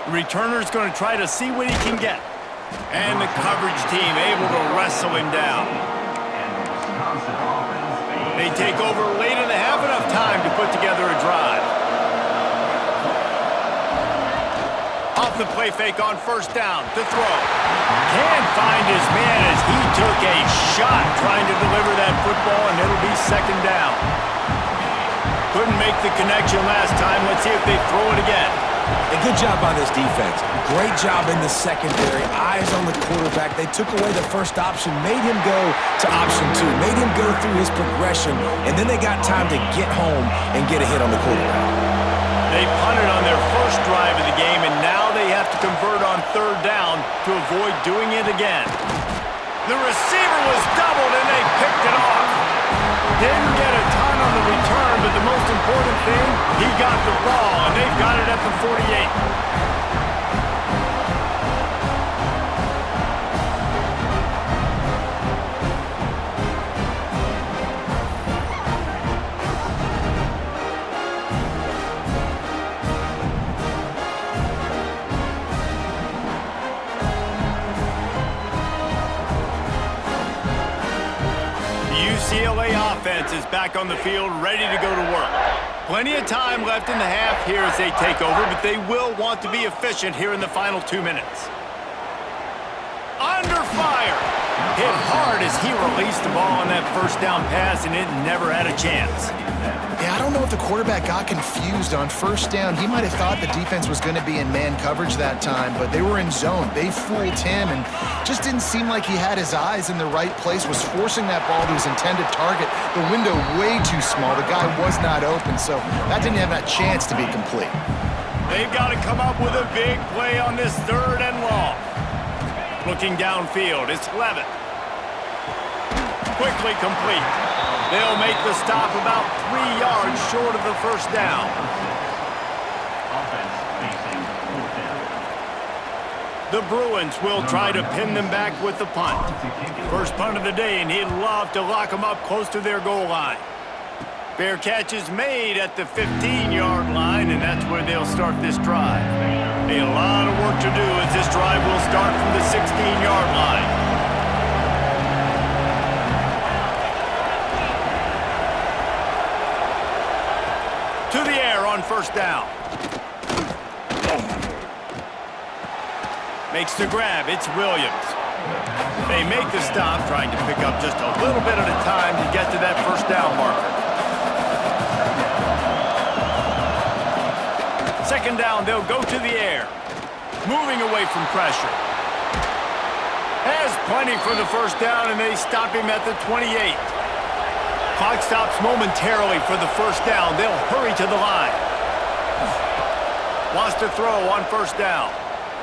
Returner's going to try to see what he can get. And the coverage team able to wrestle him down. They take over late in the half, enough time to put together a drive. Off the play fake on first down to throw. Can't find his man as he took a shot trying to deliver that football, and it'll be second down. Couldn't make the connection last time. Let's see if they throw it again. A good job by this defense. Great job in the secondary. Eyes on the quarterback. They took away the first option, made him go to option 2, made him go through his progression, and then they got time to get home and get a hit on the quarterback. They punted on their first drive of the game, and now they have to convert on third down to avoid doing it again. The receiver was doubled, and they picked it off. Didn't get a ton on the return, but the most important thing, he got the ball, and they've got it at the 48. UCLA offense is back on the field, ready to go to work. Plenty of time left in the half here as they take over, but they will want to be efficient here in the final 2 minutes. Under fire! Hit hard as he released the ball on that first down pass, and it never had a chance. Yeah, I don't know if the quarterback got confused on first down. He might have thought the defense was going to be in man coverage that time, but they were in zone. They fooled him and just didn't seem like he had his eyes in the right place, was forcing that ball to his intended target. The window way too small. The guy was not open, so that didn't have that chance to be complete. They've got to come up with a big play on this third and long. Looking downfield, it's Levitt. Quickly complete. They'll make the stop about 3 yards short of the first down. The Bruins will try to pin them back with the punt. First punt of the day, and he'd love to lock them up close to their goal line. Fair catch is made at the 15-yard line, and that's where they'll start this drive. A lot of work to do as this drive will start from the 16-yard line. To the air on first down. Makes the grab. It's Williams. They make the stop, trying to pick up just a little bit at a time to get to that first down marker. Second down, they'll go to the air. Moving away from pressure. Has plenty for the first down, and they stop him at the 28. Clock stops momentarily for the first down. They'll hurry to the line. Wants to throw on first down.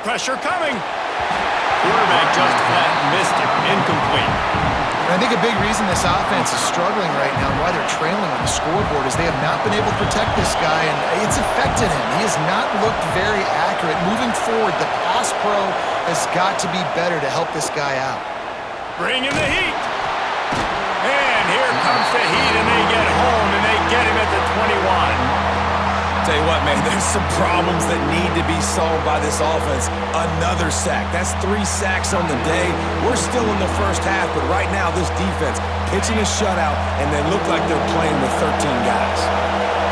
Pressure coming. Quarterback just flat missed it. Incomplete. And I think a big reason this offense is struggling right now and why they're trailing on the scoreboard is they have not been able to protect this guy, and it's affected him. He has not looked very accurate. Moving forward, the pass pro has got to be better to help this guy out. Bringing the heat. And here comes the heat, and they get home, and they get him at the 21. Tell you what, man, there's some problems that need to be solved by this offense. Another sack. That's 3 sacks on the day. We're still in the first half, but right now this defense pitching a shutout, and they look like they're playing with 13 guys.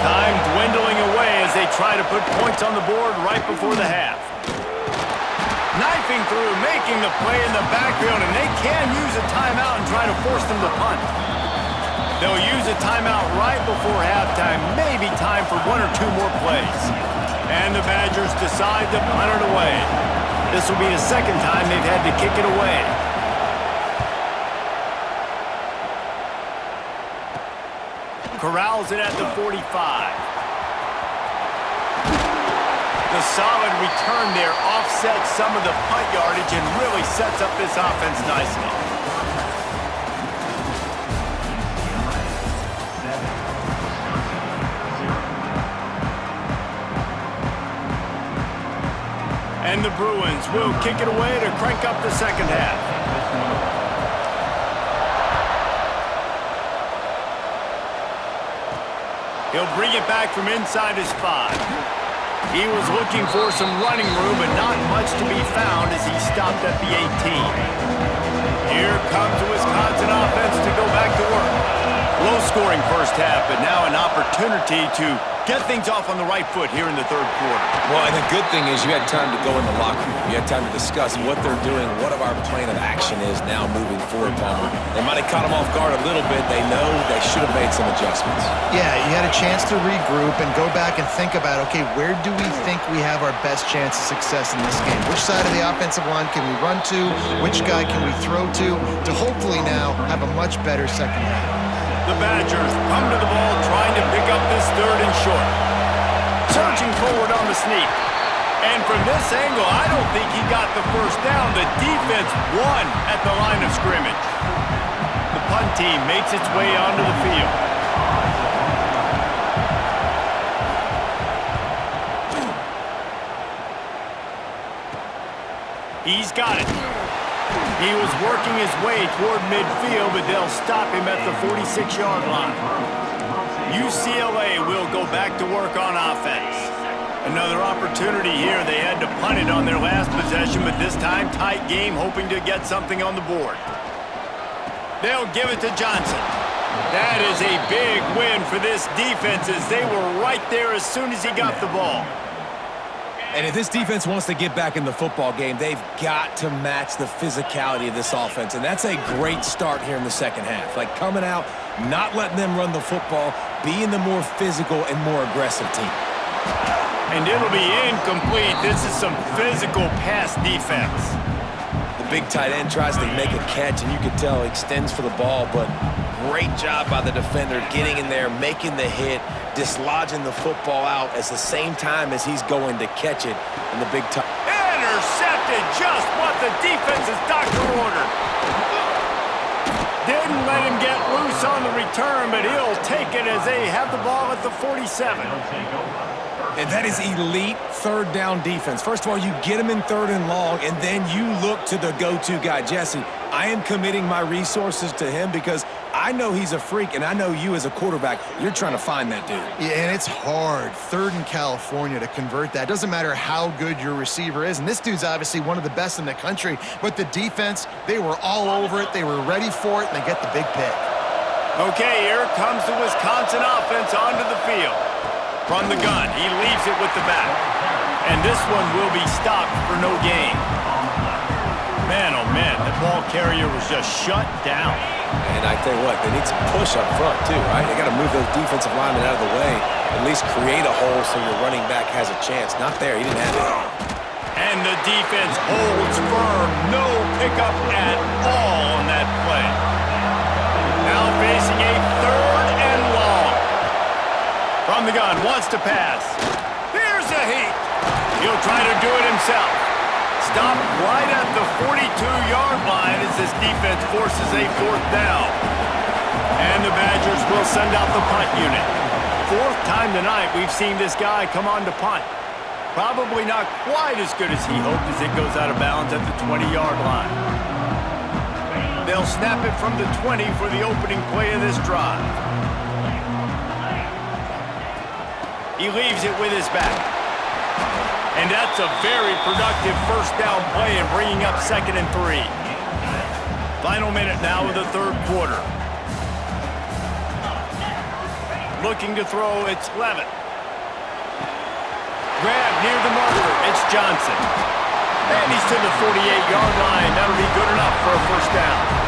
Time dwindling away as they try to put points on the board right before the half. Knifing through, making the play in the backfield, and they can use a timeout and try to force them to punt. They'll use a timeout right before halftime, maybe time for 1 or 2 more plays. And the Badgers decide to punt it away. This will be the second time they've had to kick it away. Corrals it at the 45. The solid return there offsets some of the punt yardage and really sets up this offense nicely. And the Bruins will kick it away to crank up the second half. He'll bring it back from inside his 5. He was looking for some running room, but not much to be found as he stopped at the 18. Here comes the Wisconsin offense to go back to work. Low-scoring first half, but now an opportunity to get things off on the right foot here in the third quarter. Well, and the good thing is you had time to go in the locker room. You had time to discuss what they're doing, what our plan of action is now moving forward, Palmer. They might have caught them off guard a little bit. They know they should have made some adjustments. Yeah, you had a chance to regroup and go back and think about, okay, where do we think we have our best chance of success in this game? Which side of the offensive line can we run to? Which guy can we throw to hopefully now have a much better second half? The Badgers come to the ball trying to pick up this third and short. Surging forward on the sneak. And from this angle, I don't think he got the first down. The defense won at the line of scrimmage. The punt team makes its way onto the field. He's got it. He was working his way toward midfield, but they'll stop him at the 46-yard line. UCLA will go back to work on offense. Another opportunity here. They had to punt it on their last possession, but this time tight game, hoping to get something on the board. They'll give it to Johnson. That is a big win for this defense as they were right there as soon as he got the ball. And if this defense wants to get back in the football game, they've got to match the physicality of this offense. And that's a great start here in the second half. Like coming out, not letting them run the football, being the more physical and more aggressive team. And it'll be incomplete. This is some physical pass defense. The big tight end tries to make a catch, and you can tell he extends for the ball, but great job by the defender getting in there, making the hit, dislodging the football out at the same time as he's going to catch it in the big time. Intercepted, just what the defense's doctor ordered. Didn't let him get loose on the return, but he'll take it as they have the ball at the 47. And that is elite third down defense. First of all, you get him in third and long, and then you look to the go-to guy. Jesse, I am committing my resources to him because I know he's a freak, and I know you as a quarterback, you're trying to find that dude. Yeah, and it's hard, third in California, to convert that. Doesn't matter how good your receiver is, and this dude's obviously one of the best in the country, but the defense, they were all over it, they were ready for it, and they get the big pick. Okay, here comes the Wisconsin offense onto the field. From the gun, he leaves it with the back. And this one will be stopped for no gain. Man, oh man, the ball carrier was just shut down. And I tell you what, they need some push up front too, right? They got to move those defensive linemen out of the way, at least create a hole so your running back has a chance. Not there, he didn't have it. And the defense holds firm. No pickup at all on that play. Now facing a third and long. From the gun, wants to pass. Here's a heat. He'll try to do it himself. Stopped right at the 42-yard line as this defense forces a fourth down. And the Badgers will send out the punt unit. Fourth time tonight we've seen this guy come on to punt. Probably not quite as good as he hoped as it goes out of bounds at the 20-yard line. They'll snap it from the 20 for the opening play of this drive. He leaves it with his back. And that's a very productive first down play and bringing up 2nd and 3. Final minute now of the third quarter. Looking to throw, it's Levitt. Grab near the marker, it's Johnson. And he's to the 48-yard line. That'll be good enough for a first down.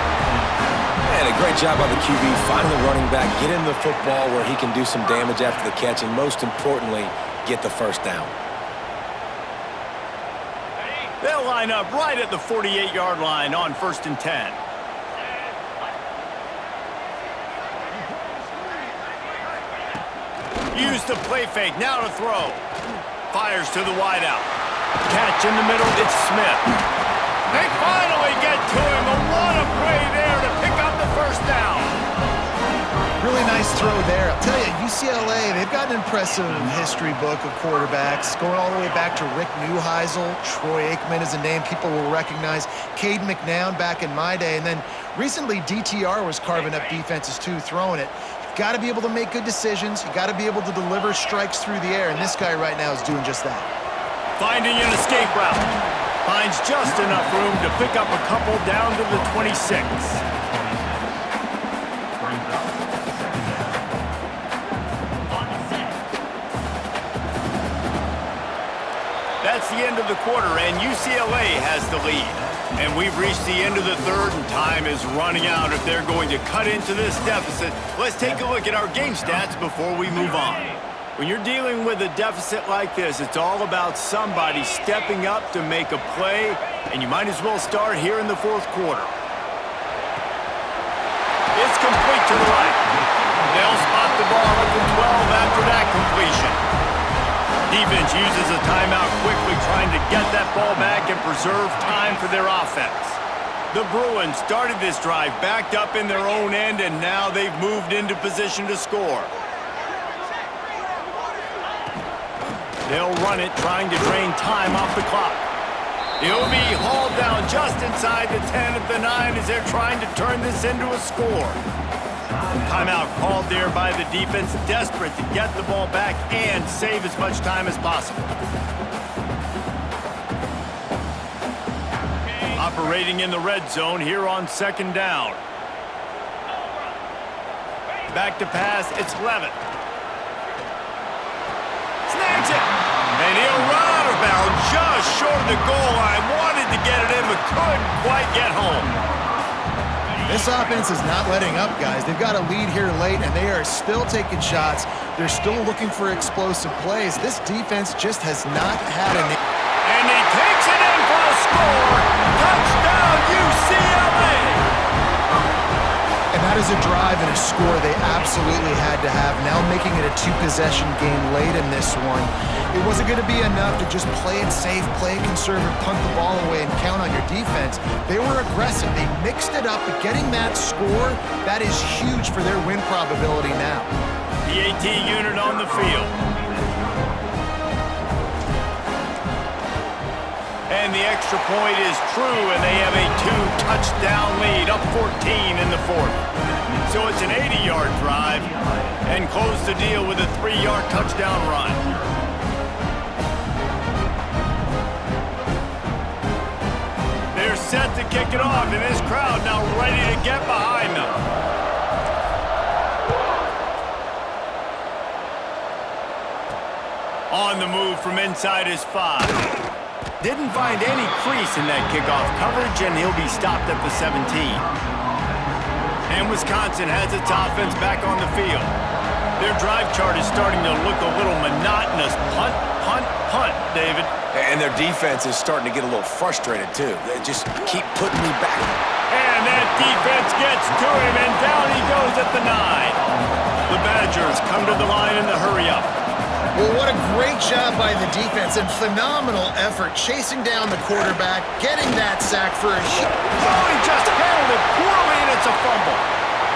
And a great job by the QB, finding the running back, get him the football where he can do some damage after the catch, and most importantly, get the first down. They'll line up right at the 48-yard line on 1st and 10. Use the play fake, now to throw. Fires to the wideout. Catch in the middle, it's Smith. They finally get to him. What a play there to pick up the first down. Really nice throw there. I'll tell you, UCLA, they've got an impressive history book of quarterbacks, going all the way back to Rick Neuheisel. Troy Aikman is a name people will recognize. Cade McNown back in my day. And then recently, DTR was carving up defenses too, throwing it. got to be able to make good decisions. You got to be able to deliver strikes through the air, and this guy right now is doing just that. Finding an escape route. Finds just enough room to pick up a couple down to the 26. That's the end of the quarter, and UCLA has the lead. And we've reached the end of the third, and time is running out if they're going to cut into this deficit. Let's take a look at our game stats before we move on. When you're dealing with a deficit like this, it's all about somebody stepping up to make a play, and you might as well start here in the fourth quarter. It's complete to the right. They'll spot the ball at the 12 after that completion. Defense uses a timeout quickly, trying to get that ball back and preserve time for their offense. The Bruins started this drive backed up in their own end, and now they've moved into position to score. They'll run it, trying to drain time off the clock. He'll be hauled down just inside the 10 at the 9 as they're trying to turn this into a score. Timeout called there by the defense, desperate to get the ball back and save as much time as possible. Operating in the red zone here on second down. Back to pass, it's Levitt. Snags it, and he'll run out of bounds just short of the goal line. Wanted to get it in, but couldn't quite get home. This offense is not letting up, guys. They've got a lead here late, and they are still taking shots. They're still looking for explosive plays. This defense just has not had an... And he takes it in for a score. Touchdown, UCLA! And that is a drive and a score they absolutely had to have. Now making it a two-possession game late in this one. It wasn't going to be enough to just play it safe, play it conservative, punt the ball away, and count on your defense. They were aggressive. They mixed it up, but getting that score, that is huge for their win probability now. The AT unit on the field. And the extra point is true, and they have a two-touchdown lead, up 14 in the fourth. So it's an 80-yard drive, and close the deal with a 3-yard touchdown run. They're set to kick it off, and this crowd now ready to get behind them. On the move from inside his 5. Didn't find any crease in that kickoff coverage, and he'll be stopped at the 17. And Wisconsin has its offense back on the field. Their drive chart is starting to look a little monotonous. Punt, punt, punt, David. And their defense is starting to get a little frustrated, too. They just keep putting me back. And that defense gets to him, and down he goes at the 9. The Badgers come to the line in the hurry-up. Well, what a great job by the defense and phenomenal effort chasing down the quarterback, getting that sack for a shot. Oh, he just handled it poorly, and it's a fumble.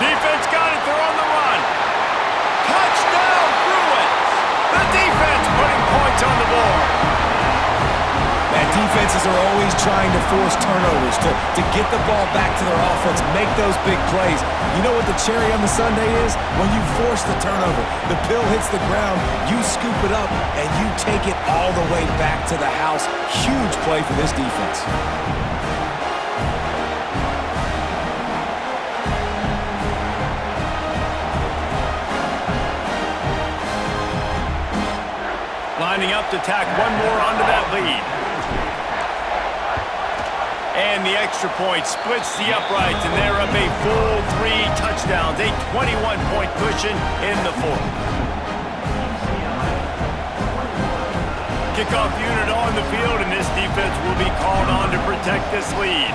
Defense got it, they're on the run. Touchdown, Bruins! The defense putting points on the board. Man, defenses are always trying to force turnovers to get the ball back to their offense, make those big plays. You know what the cherry on the sundae is? When you force the turnover, the pill hits the ground, you scoop it up, and you take it all the way back to the house. Huge play for this defense. Lining up to tack one more onto that lead. And the extra point splits the uprights, and they're up a full 3 touchdowns, a 21-point cushion in the fourth. Kickoff unit on the field, and this defense will be called on to protect this lead.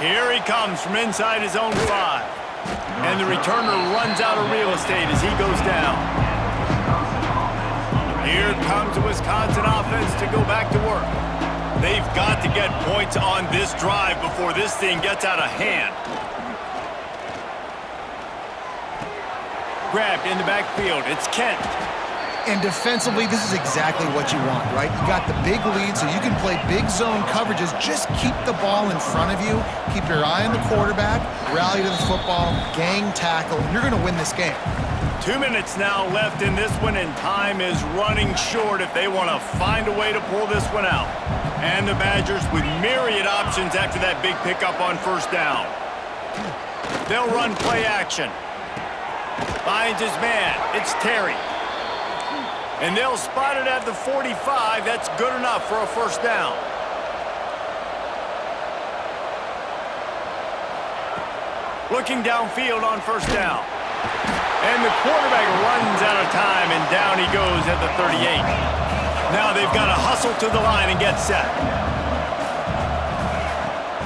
Here he comes from inside his own 5. And the returner runs out of real estate as he goes down. Here comes the Wisconsin offense to go back to work. They've got to get points on this drive before this thing gets out of hand. Grabbed in the backfield. It's Kent. And defensively, this is exactly what you want, right? You got the big lead, so you can play big zone coverages. Just keep the ball in front of you. Keep your eye on the quarterback, rally to the football, gang tackle, and you're going to win this game. 2 minutes now left in this one, and time is running short if they want to find a way to pull this one out. And the Badgers with myriad options after that big pickup on first down. They'll run play action. Finds his man. It's Terry. And they'll spot it at the 45. That's good enough for a first down. Looking downfield on first down. And the quarterback runs out of time, and down he goes at the 38. Now they've got to hustle to the line and get set.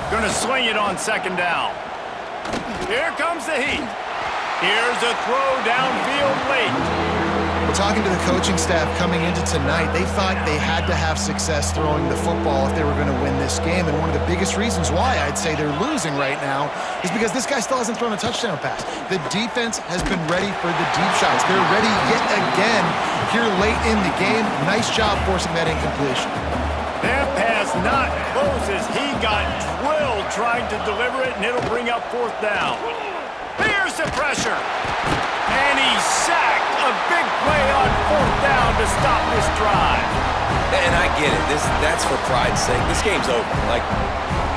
Going to swing it on second down. Here comes the heat. Here's a throw downfield late. Talking to the coaching staff coming into tonight, they thought they had to have success throwing the football if they were going to win this game. And one of the biggest reasons why I'd say they're losing right now is because this guy still hasn't thrown a touchdown pass. The defense has been ready for the deep shots. They're ready yet again here late in the game. Nice job forcing that incompletion. That pass not close as he got drilled trying to deliver it, and it'll bring up fourth down. Here's the pressure. And he's sacked. A big play on fourth down to stop this drive. And I get it. That's for pride's sake. This game's over. Like,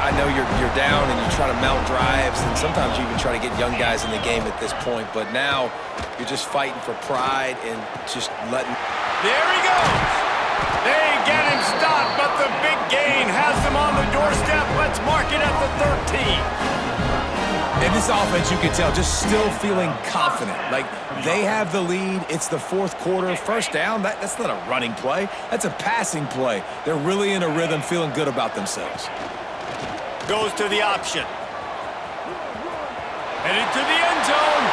I know you're down and you try to mount drives, and sometimes you even try to get young guys in the game at this point. But now you're just fighting for pride and just letting. There he goes. They get him stopped, but the big gain has them on the doorstep. Let's mark it at the 13. In this offense, you can tell, just still feeling confident. Like, they have the lead. It's the fourth quarter. First down, that's not a running play. That's a passing play. They're really in a rhythm, feeling good about themselves. Goes to the option. Headed to the end zone.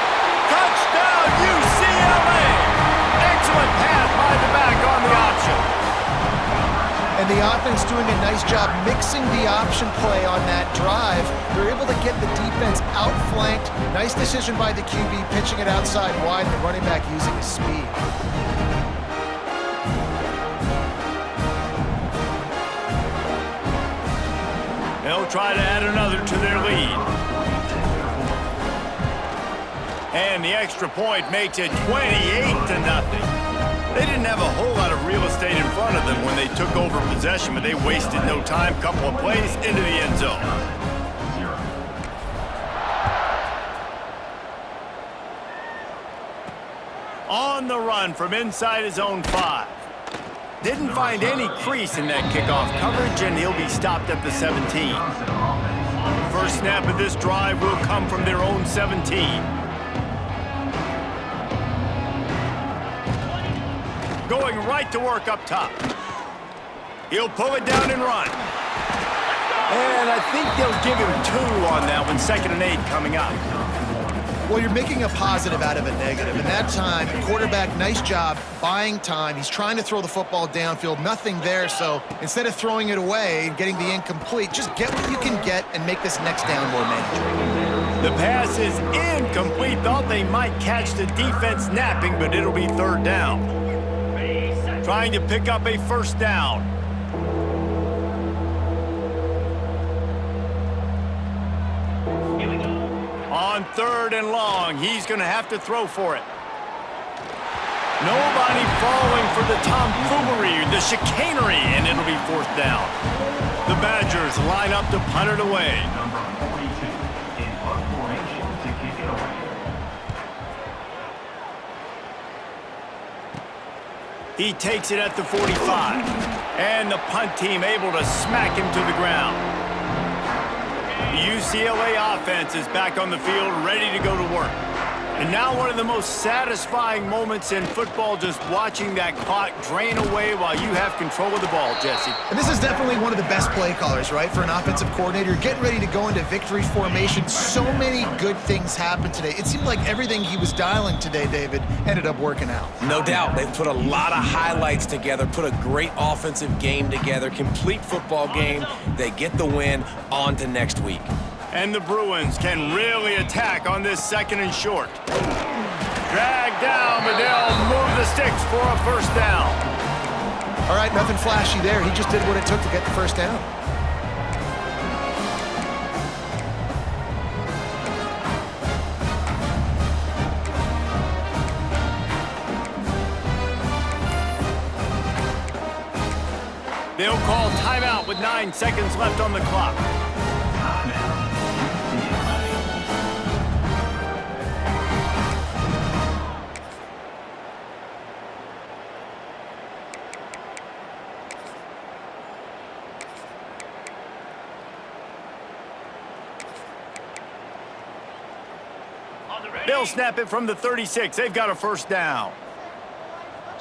Touchdown, UCLA! Excellent pass by the back on the option. And the offense doing a nice job mixing the option play on that drive. They're able to get the defense outflanked. Nice decision by the QB, pitching it outside wide, and the running back using his speed. They'll try to add another to their lead. And the extra point makes it 28-0. They didn't have a whole lot of real estate in front of them when they took over possession, but they wasted no time. Couple of plays into the end zone. On the run from inside his own 5. Didn't find any crease in that kickoff coverage, and he'll be stopped at the 17. First snap of this drive will come from their own 17. Going right to work up top. He'll pull it down and run. And I think they'll give him 2 on that one. 2nd and 8 coming up. Well, you're making a positive out of a negative. And that time, quarterback, nice job buying time. He's trying to throw the football downfield. Nothing there, so instead of throwing it away and getting the incomplete, just get what you can get and make this next down more manageable. The pass is incomplete. Thought they might catch the defense napping, but it'll be 3rd down. Trying to pick up a first down. On 3rd and long, he's going to have to throw for it. Nobody falling for the tomfoolery, the chicanery, and it'll be 4th down. The Badgers line up to punt it away. He takes it at the 45. And the punt team able to smack him to the ground. The UCLA offense is back on the field, ready to go to work. And now one of the most satisfying moments in football, just watching that clock drain away while you have control of the ball, Jesse. And this is definitely one of the best play callers, right, for an offensive coordinator. Getting ready to go into victory formation. So many good things happened today. It seemed like everything he was dialing today, David, ended up working out. No doubt. They've put a lot of highlights together, put a great offensive game together, complete football game. They get the win. On to next week. And the Bruins can really attack on this 2nd and short. Dragged down, but they'll move the sticks. for a first down. All right, nothing flashy there. He just did what it took to get the first down. They'll call timeout with 9 seconds left on the clock. They'll snap it from the 36. They've got a first down.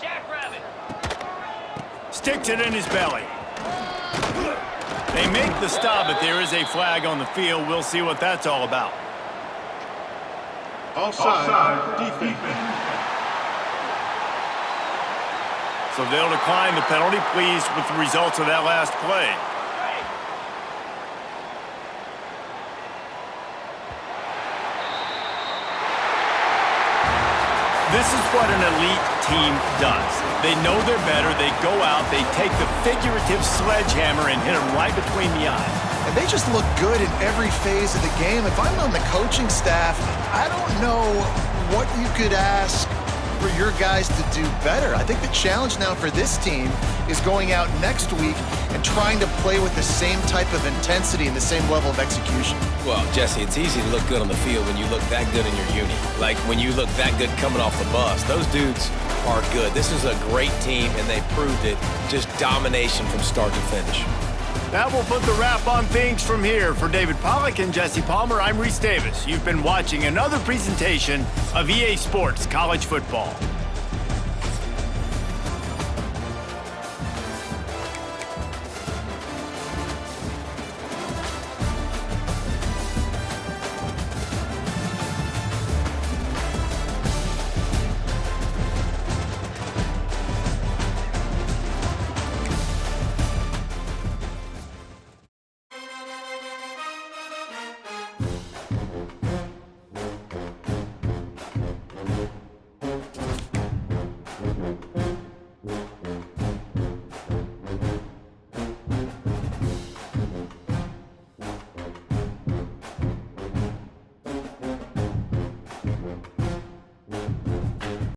Jackrabbit. Sticks it in his belly. They make the stop, but there is a flag on the field. We'll see what that's all about. Offside, defense. So they'll decline the penalty, pleased with the results of that last play. This is what an elite team does. They know they're better. They go out, they take the figurative sledgehammer and hit them right between the eyes. And they just look good in every phase of the game. If I'm on the coaching staff, I don't know what you could ask for your guys to do better. I think the challenge now for this team is going out next week and trying to play with the same type of intensity and the same level of execution. Well, Jesse, it's easy to look good on the field when you look that good in your uni. Like when you look that good coming off the bus. Those dudes are good. This is a great team, and they proved it. Just domination from start to finish. That will put the wrap on things from here. For David Pollack and Jesse Palmer, I'm Reese Davis. You've been watching another presentation of EA Sports College Football.